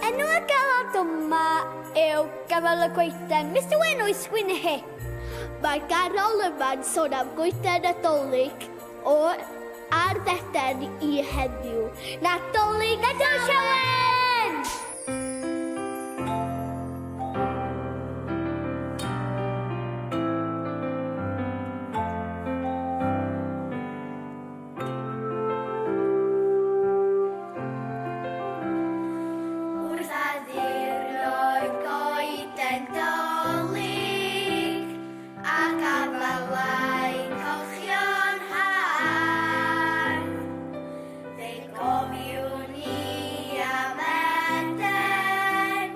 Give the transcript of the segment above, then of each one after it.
Enw y galad yma yw Gafel y Goeden. Mr Wen o'i sgwini hi. Mae ganol yma'n sôn am goeden Nadolig ar ddeden I heddiw. Nadolig Siowen! Wrth addiroedd goeden Dolig a gafalau cochion hardd. Fe gofiwn I am Eden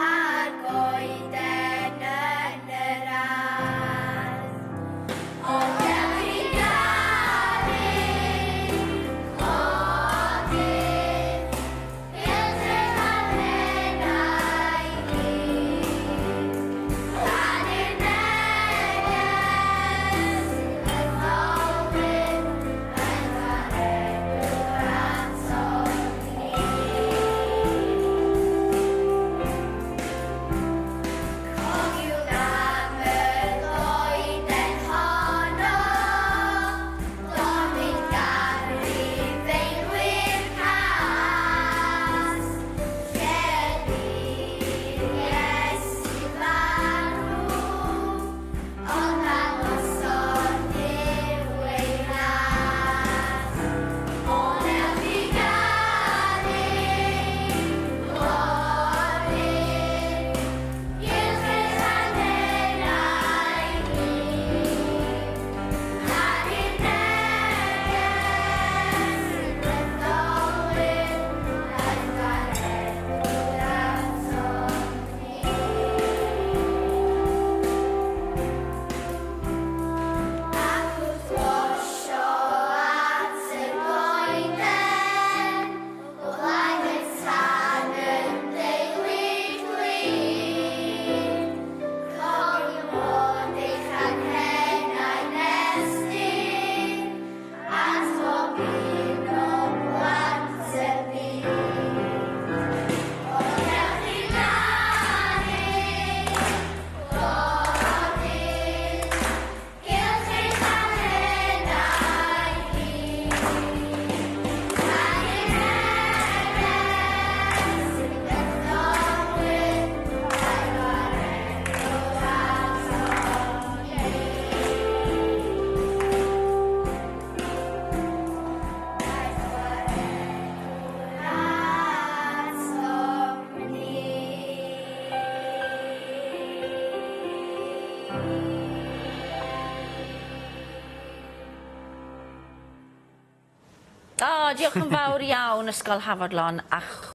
a'r goeden yn yr ardd. Ond ewch I garu clodydd Gylch eich anenau ni. Rhannu'r neges yn ddolwyn yn faredwr Antoni. Cofiwch am y goeden honno, gofyn gan Rufeinwyr cas, lle di'r Iesu farw, ond dangosodd Duw ei ras. Ond ewch I garu clodydd Gylch eich anenau ni. Rhannu'r neges yn ddolwyn yn faredwr Antoni. Ac wrth losio at y goeden, o flaen y tân yn deulu glin. Cofiwch bod eich anghennau'n estyn, at bob un o blant y byd. Ond ewch I garu clodydd Gylch eich anenau ni. Rhannu'r neges yn ddolwyn yn faredwr Antoni. O, diolch yn fawr iawn Ysgol Hafodlon a